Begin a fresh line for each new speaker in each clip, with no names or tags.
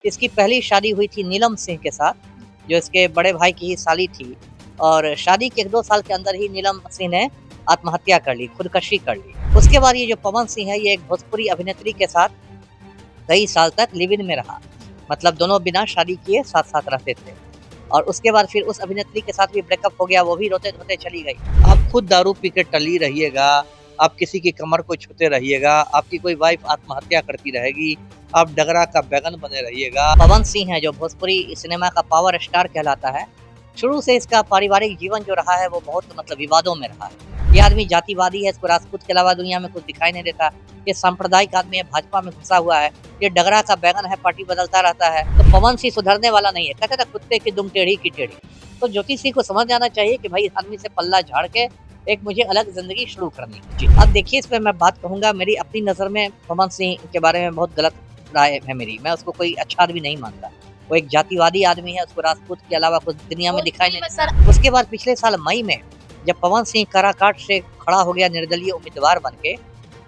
इसकी पहली शादी हुई थी नीलम सिंह के साथ, जो इसके बड़े भाई की ही साली थी और शादी के 1-2 साल के अंदर ही नीलम सिंह ने आत्महत्या कर ली, खुदकशी कर ली। उसके बाद ये जो पवन सिंह है, ये एक भोजपुरी अभिनेत्री के साथ कई साल तक लिव इन में रहा। मतलब दोनों बिना शादी किए साथ-साथ रहते थे और उसके बाद फिर उस अभिनेत्री के साथ भी ब्रेकअप हो गया, वो भी रोते-धोते चली गई। आप खुद दारू पी के टली रहिएगा, आप किसी की कमर को छूते रहिएगा, आपकी कोई वाइफ़ आत्महत्या करती रहेगी, आप डगरा का बैगन बने रहिएगा। पवन सिंह है जो भोजपुरी सिनेमा का पावर स्टार कहलाता है, शुरू से इसका पारिवारिक जीवन जो रहा है वो बहुत मतलब विवादों में रहा है। ये आदमी जातिवादी है, इसको राजपूत के अलावा दुनिया में कुछ दिखाई नहीं देता। ये सांप्रदायिक आदमी है, भाजपा में घुसा हुआ है, ये डगरा का बैगन है, पार्टी बदलता रहता है। तो पवन सिंह सुधरने वाला नहीं है, कहते थे कुत्ते की दुम टेढ़ी की टेढ़ी। तो ज्योति सिंह को समझ जाना चाहिए कि भाई इस आदमी से पल्ला झाड़ के एक मुझे अलग ज़िंदगी शुरू करनी है। जी, अब देखिए इसमें मैं बात कहूँगा, मेरी अपनी नज़र में पवन सिंह के बारे में बहुत गलत राय है मेरी। मैं उसको कोई अच्छा आदमी नहीं मानता। वो एक जातिवादी आदमी है, उसको राजपूत के अलावा कुछ दुनिया में दिखाई नहीं देता। उसके बाद पिछले साल मई में जब पवन सिंह काराकाट से खड़ा हो गया निर्दलीय उम्मीदवार बन के,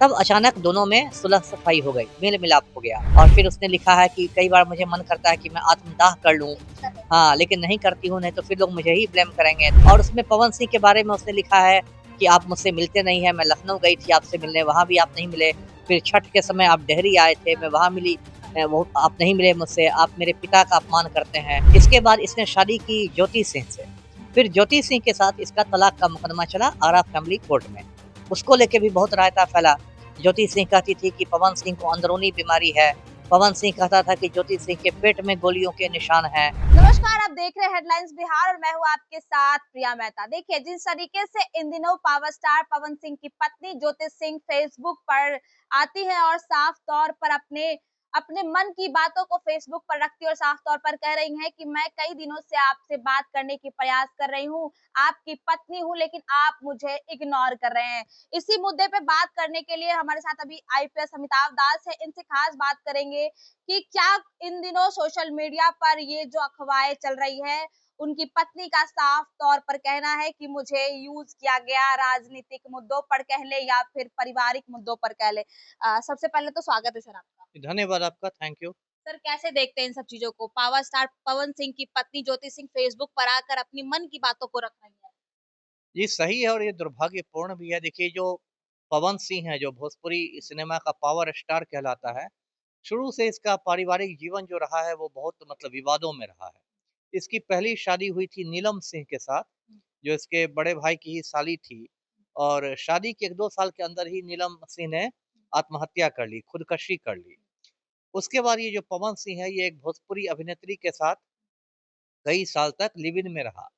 तब अचानक दोनों में सुलह-सफाई हो गई, मेल-मिलाप हो गया और फिर उसने लिखा है कि कई बार मुझे मन करता है कि मैं आत्मदाह कर लूँ। हाँ, लेकिन नहीं करती हूँ, नहीं तो फिर लोग मुझे ही ब्लेम करेंगे। और उसमें पवन सिंह के बारे में उसने लिखा है कि आप मुझसे मिलते नहीं हैं, मैं लखनऊ गई थी आपसे मिलने, वहाँ भी आप नहीं मिले। फिर छठ के समय आप डेहरी आए थे, मैं वहाँ मिली, वो आप नहीं मिले मुझसे, आप मेरे पिता का अपमान करते हैं। इसके बाद इसने शादी की ज्योति सिंह से। फिर ज्योति सिंह के साथ इसका तलाक का मुकदमा चला आरा फैमिली कोर्ट में। उसको लेके भी बहुत रायता फैला। ज्योति सिंह कहती थी कि पवन सिंह को अंदरूनी बीमारी है। पवन सिंह कहता था कि ज्योति सिंह के पेट में गोलियों के निशान हैं।
नमस्कार, आप देख रहे हैं हेडलाइंस बिहार और मैं हूं आपके साथ प्रिया मेहता। देखिए, जिस तरीके से इन दिनों पावर स्टार पवन सिंह की पत्नी ज्योति सिंह फेसबुक पर आती है और साफ तौर पर अपने अपने मन की बातों को फेसबुक पर रखती है और साफ तौर पर कह रही हैं कि मैं कई दिनों से आपसे बात करने की प्रयास कर रही हूं, आपकी पत्नी हूं, लेकिन आप मुझे इग्नोर कर रहे हैं। इसी मुद्दे पे बात करने के लिए हमारे साथ अभी आईपीएस अमिताभ दास है, इनसे खास बात करेंगे कि क्या इन दिनों सोशल मीडिया पर ये जो अफवाहें चल रही है, उनकी पत्नी का साफ तौर पर कहना है कि मुझे यूज किया गया, राजनीतिक मुद्दों पर कह ले या फिर पारिवारिक मुद्दों पर कह ले। सबसे पहले तो स्वागत है सर आपका।
धन्यवाद आपका, थैंक यू।
सर, कैसे देखते हैं इन सब चीजों को? पावर स्टार पवन सिंह की पत्नी ज्योति सिंह फेसबुक पर आकर अपनी मन की बातों को रख रही है।
ये सही है और ये दुर्भाग्यपूर्ण भी है। देखिए जो पवन सिंह है, जो भोजपुरी सिनेमा का पावर स्टार कहलाता है, शुरू से इसका पारिवारिक जीवन जो रहा है वो बहुत मतलब विवादों में रहा है। इसकी पहली शादी हुई थी नीलम सिंह के साथ, जो इसके बड़े भाई की ही साली थी और शादी के 1-2 साल के अंदर ही नीलम सिंह ने आत्महत्या कर ली, खुदकशी कर ली। उसके बाद ये जो पवन सिंह है, ये एक भोजपुरी अभिनेत्री के साथ कई साल तक लिव इन में रहा।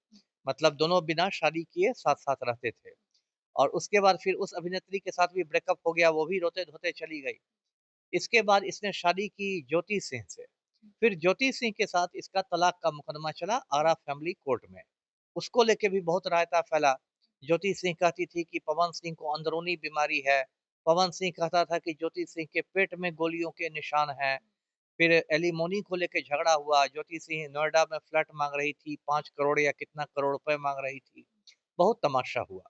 मतलब दोनों बिना शादी किए साथ-साथ रहते थे और उसके बाद फिर उस अभिनेत्री के साथ भी ब्रेकअप हो गया, वो भी रोते-धोते चली गई। इसके बाद इसने शादी की ज्योति सिंह से। फिर ज्योति सिंह के साथ इसका तलाक का मुकदमा चला आरा फैमिली कोर्ट में। उसको लेके भी बहुत रायता फैला। ज्योति सिंह कहती थी कि पवन सिंह को अंदरूनी बीमारी है। पवन सिंह कहता था कि ज्योति सिंह के पेट में गोलियों के निशान हैं। फिर एलिमोनी को लेके झगड़ा हुआ। ज्योति सिंह नोएडा में फ्लैट माँग रही थी, 5 करोड़ या कितना करोड़ रुपए माँग रही थी। बहुत तमाशा हुआ।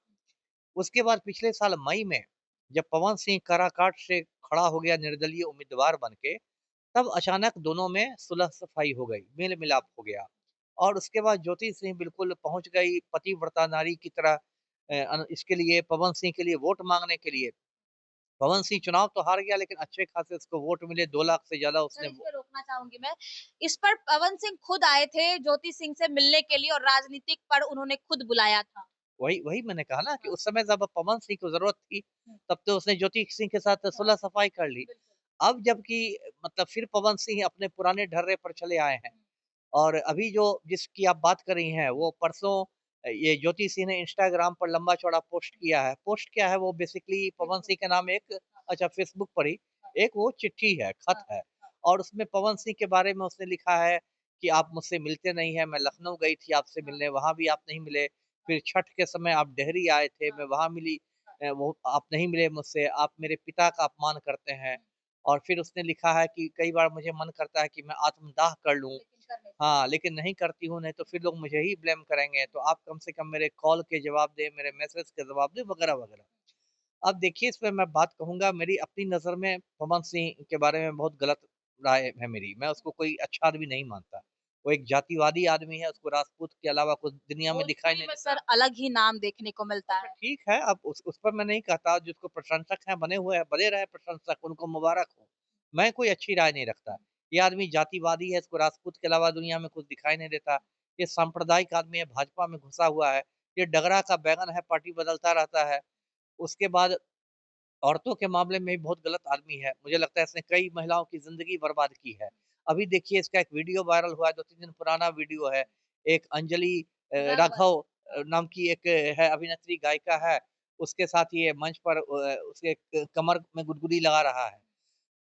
उसके बाद पिछले साल मई में जब पवन सिंह काराकाट से खड़ा हो गया निर्दलीय उम्मीदवार बन के, तब अचानक दोनों में सुलह-सफाई हो गई, मेल-मिलाप हो गया और उसके बाद ज्योति सिंह बिल्कुल पहुँच गई पतिव्रता नारी की तरह इसके लिए पवन सिंह के लिए वोट माँगने के लिए। पवन सिंह चुनाव तो हार गया लेकिन अच्छे खासे उसको वोट मिले, 2 लाख से ज़्यादा
सर,
उसने
इस
वो
पे रोकना चाहूंगी मैं। इस पर पवन सिंह खुद आए थे ज्योति सिंह से मिलने के लिए और राजनीतिक पर उन्होंने खुद बुलाया था।
वही वही मैंने कहा ना कि
हाँ।
उस समय जब पवन सिंह को ज़रूरत थी,
हम्म,
तब तो उसने ज्योति सिंह के साथ
हाँ,
सुलह-सफाई कर ली।
बिल्कुल।
अब जबकि मतलब फिर पवन सिंह अपने पुराने ढर्रे पर चले आए हैं और अभी जो जिसकी आप बात कर रही हैं, वो परसों ये ज्योति सिंह ने इंस्टाग्राम पर लंबा-चौड़ा पोस्ट किया है। पोस्ट क्या है वो बेसिकली पवन
फेसबुक।
सिंह के नाम एक
हाँ,
अच्छा फ़ेसबुक पर ही
हाँ,
एक वो चिट्ठी है, खत
हाँ,
है
हाँ,
और उसमें पवन सिंह के बारे में उसने लिखा है कि आप मुझसे मिलते नहीं हैं, मैं लखनऊ गई थी आपसे
हाँ,
मिलने, वहाँ भी आप नहीं मिले।
हाँ,
फिर छठ के समय आप डेहरी आए थे,
हाँ,
मैं वहाँ मिली,
हाँ,
वो आप नहीं मिले मुझसे, आप मेरे पिता का अपमान करते हैं।
हम्म,
और फिर उसने लिखा है कि कई बार मुझे मन करता है कि मैं आत्मदाह कर लूँ।
लेकिन कर नहीं सकते।
हाँ, लेकिन नहीं करती हूँ, नहीं तो फिर लोग मुझे ही ब्लेम करेंगे, तो आप कम से कम मेरे कॉल के जवाब दें, मेरे मैसेज के जवाब दें, वगैरह-वगैरह। अब देखिए इसमें मैं बात कहूँगा, मेरी अपनी नज़र में पवन सिंह के बारे में बहुत गलत
राय है मेरी। मैं उसको कोई अच्छा आदमी नहीं मानता। वो एक जातिवादी आदमी है, उसको राजपूत के अलावा कुछ दुनिया में दिखाई
भोजपुरी
नहीं
में
देता।
सर अलग ही नाम देखने को मिलता
अच्छा
है।
ठीक है, अब उस पर मैं नहीं कहता, जिसको प्रशंसक हैं, बने हुए हैं, बने रहे प्रशंसक, उनको मुबारक हो। मैं कोई अच्छी राय नहीं रखता। ये आदमी जातिवादी है, इसको राजपूत के अलावा दुनिया में कुछ दिखाई नहीं देता। ये सांप्रदायिक आदमी है, भाजपा में घुसा हुआ है। ये डगरा का बैंगन है, पार्टी बदलता रहता है। उसके बाद औरतों के मामले में भी बहुत गलत आदमी है। मुझे लगता है इसने कई महिलाओं की ज़िंदगी बर्बाद की है। अभी देखिए इसका एक वीडियो वायरल हुआ है, 2-3 दिन पुराना वीडियो है। एक अंजलि
राघवन।
राघव नाम की एक है अभिनेत्री गायिका है। उसके साथ ये मंच पर उसके कमर में गुदगुदी लगा रहा है।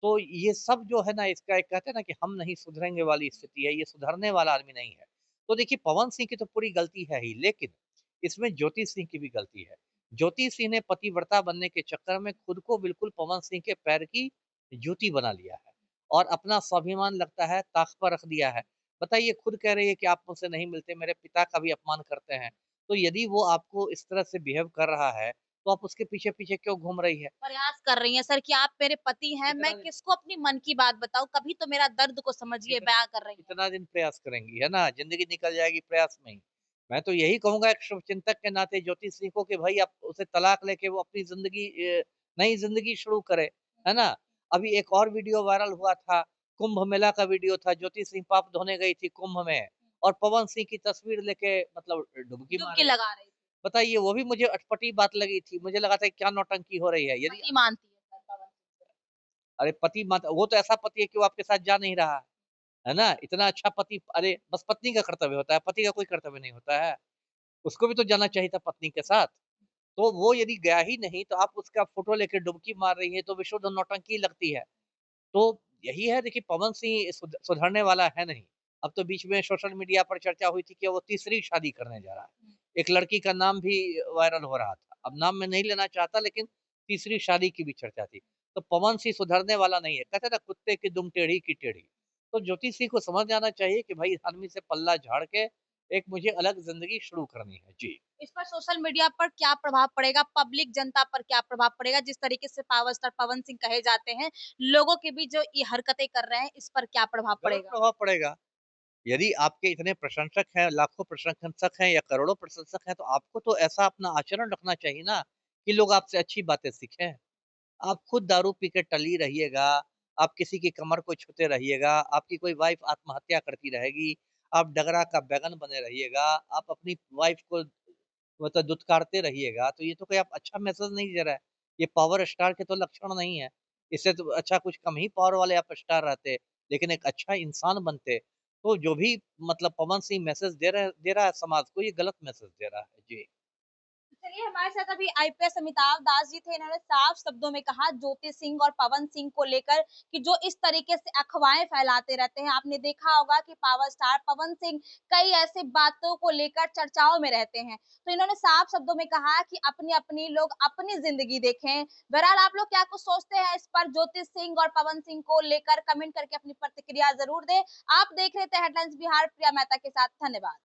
तो ये सब जो है ना, इसका एक कहते हैं ना कि हम नहीं सुधरेंगे वाली स्थिति है, ये सुधरने वाला आदमी नहीं है। तो देखिए पवन सिंह की तो पूरी गलती है ही, लेकिन इसमें ज्योति सिंह की भी गलती है। ज्योति सिंह ने पतिव्रता बनने के चक्कर में खुद को बिल्कुल पवन सिंह के पैर की जूती बना लिया है और अपना स्वाभिमान लगता है ताक पर रख दिया है। बताइए, खुद कह रही है कि आप मुझसे नहीं मिलते, मेरे पिता का भी अपमान करते हैं। तो यदि वो आपको इस तरह से बिहेव कर रहा है, तो आप उसके पीछे-पीछे क्यों घूम रही है?
प्रयास कर रही हैं सर कि आप मेरे पति हैं,
कितना
मैं किसको अपनी मन की बात बताऊँ, कभी तो मेरा दर्द को समझिए,
कितना
बयाँ कर रही हैं।
कितना दिन प्रयास करेंगी, है ना? ज़िंदगी निकल जाएगी प्रयास में ही। मैं तो यही कहूँगा एक शुभचिंतक के नाते ज्योति सिंह को कि भई आप उसे तलाक लेके वो अपनी ज़िंदगी नई ज़िंदगी शुरू करे, है ना? अभी एक और वीडियो वायरल हुआ था, कुंभ मेला का वीडियो था, ज्योति सिंह पाप धोने गई थी कुंभ में और पवन सिंह की तस्वीर लेके मतलब डुबकी मार
डुबकी
रही थी।
लगा रही थी।
बताइए, वो भी मुझे अटपटी बात लगी थी। मुझे लगा था क्या नौटंकी हो रही है। यदि
पति मानती है सर पवन सिंह को।
अरे पति मत वो तो ऐसा पति है कि वो आपके साथ जा नहीं रहा है ना? इतना अच्छा पति, अरे बस पत्नी का कर्तव्य होता है, पति का कोई कर्तव्य नहीं होता है। उसको भी तो जाना चाहिए था पत्नी के साथ। तो वो यदि गया ही नहीं तो आप उसका फ़ोटो लेके डुबकी मार रही हैं, तो विशुद्ध नौटंकी लगती है। तो यही है, देखिए पवन सिंह सुधरने वाला है नहीं। अब तो बीच में सोशल मीडिया पर चर्चा हुई थी कि वो तीसरी शादी करने जा रहा है। एक लड़की का नाम भी वायरल हो रहा था। अब नाम मैं नहीं लेना चाहता, लेकिन तीसरी शादी की भी चर्चा थी। तो पवन सिंह सुधरने वाला नहीं है। कहते हैं ना, कुत्ते की दुम टेढ़ी की टेढ़ी। तो ज्योति सिंह को समझ जाना चाहिए कि भाई इस आदमी से पल्ला झाड़ के एक मुझे अलग ज़िंदगी शुरू करनी है। जी।
इस पर सोशल मीडिया पर क्या प्रभाव पड़ेगा? पब्लिक जनता पर क्या प्रभाव पड़ेगा? जिस तरीके से पावर स्टार पवन सिंह कहे जाते हैं, लोगों के बीच जो ये हरकतें कर रहे हैं, इस पर क्या प्रभाव
गलत
पड़ेगा?
प्रभाव पड़ेगा। यदि आपके इतने प्रशंसक हैं, लाखों प्रशंसक हैं या करोड़ों प्रशंसक हैं, तो आपको तो ऐसा अपना आचरण रखना चाहिए ना कि लोग आपसे अच्छी बातें सीखें। आप खुद दारू पी के टली रहिएगा, आप किसी की कमर को छूते रहिएगा, आपकी कोई वाइफ़ आत्महत्या करती रहेगी, आप डगरा का बैंगन बने रहिएगा, आप अपनी वाइफ़ को मतलब दुत्कारते रहिएगा, तो ये तो कोई आप अच्छा मैसेज नहीं दे रहा है। ये पावर स्टार के तो लक्षण नहीं है। इससे तो अच्छा कुछ कम ही पावर वाले आप स्टार रहते, लेकिन एक अच्छा इंसान बनते। तो जो भी मतलब पवन सिंह मैसेज दे रहा है समाज को, ये गलत मैसेज दे रहा है। जी।
चलिए हमारे साथ अभी आईपीएस अमिताभ दास जी थे। इन्होंने साफ शब्दों में कहा ज्योति सिंह और पवन सिंह को लेकर कि जो इस तरीके से अफवाहें फैलाते रहते हैं। आपने देखा होगा कि पावर स्टार पवन सिंह कई ऐसी बातों को लेकर चर्चाओं में रहते हैं। तो इन्होंने साफ शब्दों में कहा कि अपनी-अपनी लोग अपनी जिंदगी देखें। बहरहाल आप लोग क्या कुछ सोचते हैं इस पर? ज्योति सिंह और पवन सिंह को लेकर कमेंट करके अपनी प्रतिक्रिया जरूर दें। आप देख रहे थे हेडलाइंस बिहार, प्रिया मेहता के साथ। धन्यवाद।